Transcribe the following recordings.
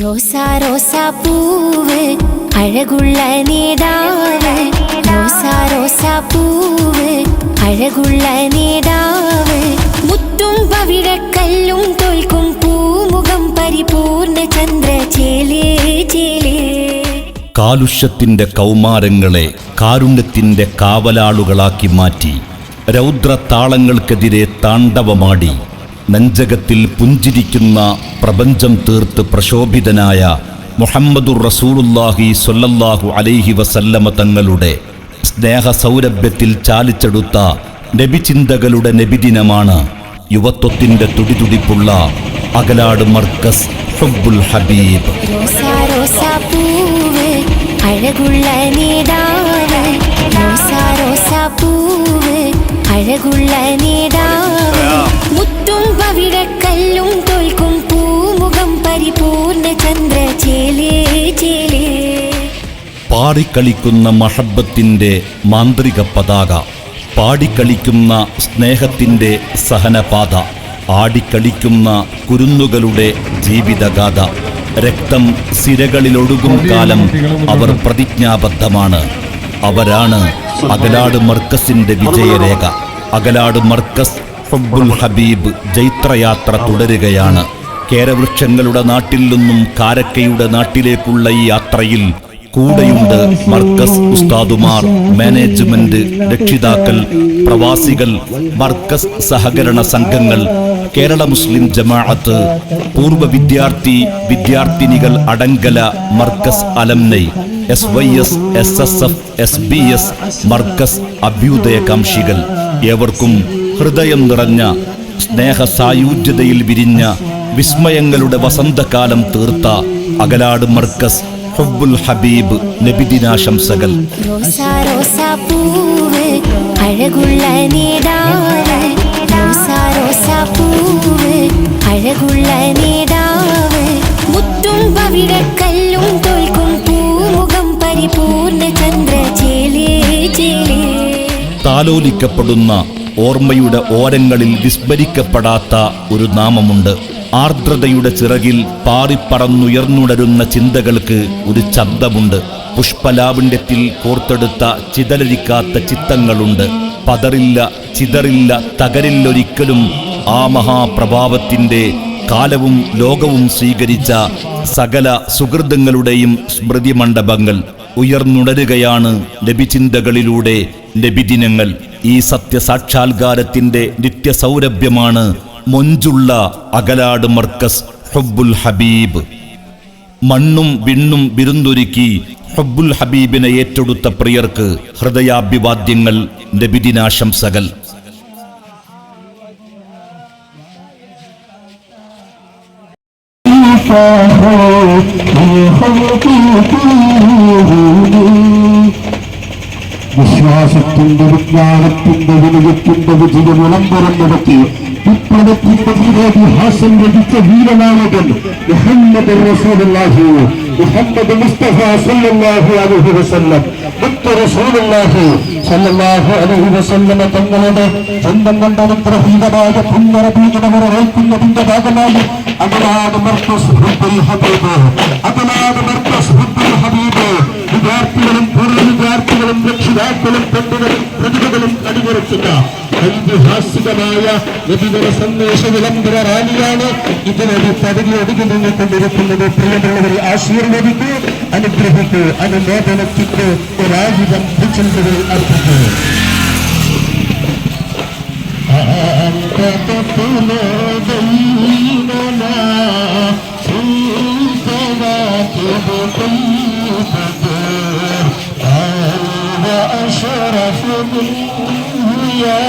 റോസാ റോസാ പൂവ് അഴകുള്ള നേടാവ്, റോസാ റോസാ പൂവ് അഴകുള്ള നേടാവ്, മുത്തും പവിഴക്കല്ലും തോൽക്കും പൂമുഖം പരിപൂർണ ചന്ദ്രചേലേ ചേലേ. കാലുഷ്യത്തിന്റെ കൗമാരങ്ങളെ കാരുണ്യത്തിന്റെ കാവലാളുകളാക്കി മാറ്റി രൗദ്രതാളങ്ങൾക്കെതിരെ താണ്ഡവമാടി നെഞ്ചകത്തിൽ പുഞ്ചിരിക്കുന്ന പ്രപഞ്ചം തീർത്ത് പ്രശോഭിതനായ മുഹമ്മദുർ റസൂലുള്ളാഹി സ്വല്ലല്ലാഹു അലൈഹി വസല്ലമ തങ്ങളുടെ സ്നേഹസൗരഭ്യത്തിൽ ചാലിച്ചെടുത്ത നബിചിന്തകളുടെ നബിദിനമാണ് യുവത്വത്തിന്റെ തുടിതുടിപ്പുള്ള അകലാട് മർക്കസ് ഹുബ്ബുൽ ഹബീബ്. റോസാ റോസാ പൂവ് അഴകുള്ള നേടാവ്, റോസാ റോസാ പൂവ് അഴകുള്ള നേടാവ്, മുത്തും പവിഴക്കല്ലും തോൽക്കും പൂമുഖം പരിപൂർണ ചന്ദ്രചേലേ ചേലേ. പാടിക്കളിക്കുന്ന മഹബത്തിന്റെ മാന്ത്രിക പതാക, പാടിക്കളിക്കുന്ന സ്നേഹത്തിന്റെ സഹനപാത, ആടിക്കളിക്കുന്ന കുരുന്നുകളുടെ ജീവിതഗാഥ. രക്തം സിരകളിലൊഴുകും കാലം അവർ പ്രതിജ്ഞാബദ്ധമാണ്. അവരാണ് അകലാട് മർക്കസിന്റെ വിജയരേഖ. അകലാട് മർക്കസ് ഹുബ്ബുൽ ഹബീബ് ജൈത്രയാത്ര തുടരുകയാണ്. കേരവൃക്ഷങ്ങളുടെ നാട്ടിൽ നിന്നും കാരക്കയുടെ നാട്ടിലേക്കുള്ള ഈ യാത്രയിൽ കൂടെയുണ്ട് മർക്കസ് ഉസ്താദുമാർ, മാനേജ്മെന്റ്, രക്ഷിതാക്കൾ, പ്രവാസികൾ, മർക്കസ് സഹകരണ സംഘങ്ങൾ, കേരള മുസ്ലിം ജമാഅത്ത്, പൂർവ്വ വിദ്യാർത്ഥിനികൾ അടങ്കല Markaz അലംനൈ, SYS, SSF, SBS, Markaz അഭ്യുദയകാംക്ഷികൾ. ഏവർക്കും ഹൃദയം നിറഞ്ഞ സ്നേഹസായുജ്യതയിൽ വിരിഞ്ഞ വിസ്മയങ്ങളുടെ വസന്തകാലം തീർത്ത അകലാട് മർക്കസ് ഹുബ്ബുൽ ഹബീബ് നബിദിനാശംസകൾ. റോസാ റോസാ പൂവ് അഴകുള്ള നേടാവ്, റോസാ റോസാ പൂവ് അഴകുള്ള നേടാവ്, മുത്തും പവിഴക്കല്ലും തോൽക്കും പൂമുഖം പരിപൂർണ ചന്ദ്രചേലേ ചേലേ. താലോലിക്കപ്പെടുന്ന ഓർമ്മയുടെ ഓരങ്ങളിൽ വിസ്മരിക്കപ്പെടാത്ത ഒരു നാമമുണ്ട്. ആർദ്രതയുടെ ചിറകിൽ പാറിപ്പറന്നുയർന്നുണരുന്ന ചിന്തകൾക്ക് ഒരു ശബ്ദമുണ്ട്. പുഷ്പലാവണ്യത്തിൽ കോർത്തെടുത്ത ചിതലരിക്കാത്ത ചിത്തങ്ങളുണ്ട്. പതറില്ല, ചിതറില്ല, തകരില്ലൊരിക്കലും ആ മഹാപ്രഭാവത്തിൻ്റെ കാലവും ലോകവും സ്വീകരിച്ച സകല സുഹൃതങ്ങളുടെയും സ്മൃതി മണ്ഡപങ്ങൾ. ഉയർന്നുണരുകയാണ് നബിചിന്തകളിലൂടെ നബിദിനങ്ങൾ. ഈ സത്യസാക്ഷാത്കാരത്തിൻ്റെ നിത്യസൗരഭ്യമാണ് മൊഞ്ചുള്ള അകലാട് മർക്കസ് ഹുബ്ബുൽ ഹബീബ്. മണ്ണും വിണ്ണും വിരുന്നൊരുക്കി ഹുബ്ബുൽ ഹബീബിനെ ഏറ്റെടുത്ത പ്രിയർക്ക് ഹൃദയാഭിവാദ്യങ്ങൾ, നബിദിനാശംസകൾ. വിശ്വാസത്തിന്റെ വിജ്ഞാനത്തിന്റെ വിനയത്തിന്റെ വിജയ വിളംബരം നടത്തി വിപ്ലവത്തിന്റെ വീരാതിഹാസം രചിച്ച വീരനായകൻ മുഹമ്മദ് റസൂലുള്ളാഹി, മുഹമ്മദ് മുസ്തഫ സല്ലല്ലാഹു അലൈഹി വസല്ലം, മുത്ത് റസൂലുള്ളാഹി സല്ലല്ലാഹു അലൈഹി വസല്ലം തങ്ങളുടെ സ്വന്തം കൊണ്ട് അനുഗ്രഹീതമായ പുണ്യറബീനെ വരവേൽക്കുന്നതിന്റെ ഭാഗമായി അകലാട് മർക്കസ് ഹുബ്ബുൽ ഹബീബ്, അകലാട് മർക്കസ് ഹുബ്ബുൽ ഹബീബ് വിദ്യാർത്ഥികളും പൂർവ്വ വിദ്യാർത്ഥികളും രക്ഷിതാക്കളും പെണ്ണുകളും പ്രതിഭകളും അണിനിരക്കുന്ന ഐതിഹാസികമായ നബിദിന സന്ദേശ വിളംബര റാലിയാണ്. ഇതിനടുത്ത് ഒതുങ്ങി നിന്നുകൊണ്ടിരിക്കുന്നത്. പ്രിയമുള്ളവരെ ആശീർവദിക്കൂ, അനുഗ്രഹിക്കൂ, അനുമോദനത്തിക്ക് ഒരായുധം ഭുജങ്ങളിൽ അർപ്പിക്കൂ. أشرف منه يا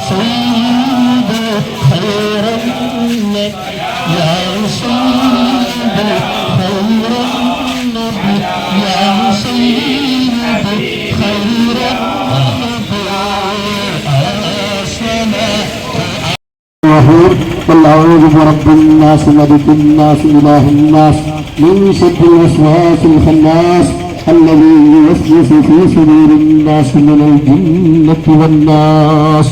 سيد خير النبي، يا سيد خير النبي، يا سيد خير النبي. قل أعوذ برب الناس ملك الناس إله الناس من شر الوسواس الخناس الذي يوسوس في صدور الناس من الجنة والناس.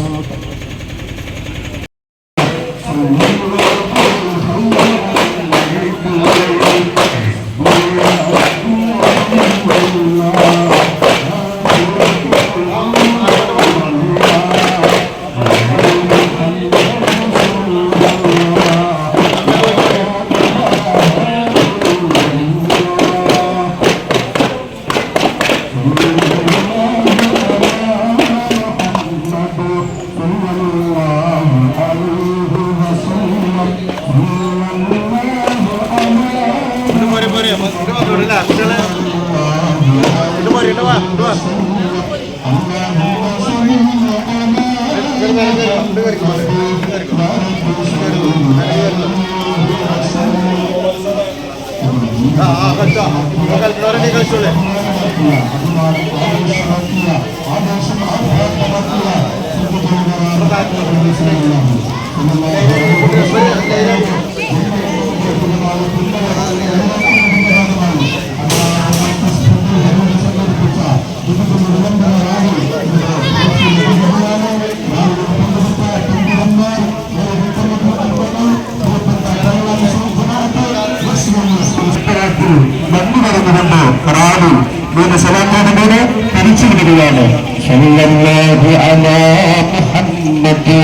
നന്ദി പറഞ്ഞുകൊണ്ട് റാലി മൂന്ന് സലാത്തോടുകൂടെ തിരിച്ചു വിടുകയാണ്. സല്ലല്ലാഹു അലാ മുഹമ്മദ്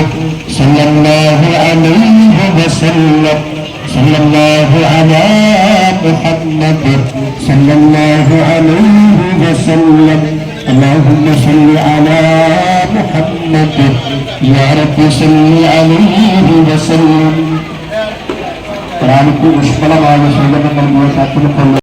സല്ലല്ലാഹു അലൈഹി വസല്ലം സല്ലല്ലാഹു അലാ മുഹമ്മദ് സല്ലല്ലാഹു അലൈഹി വസല്ലം اللهم صل على محمد يا رب صل عليه وسلم. റാലിക്ക് നിഷ്ഫലമായ സേവനം നൽകിയ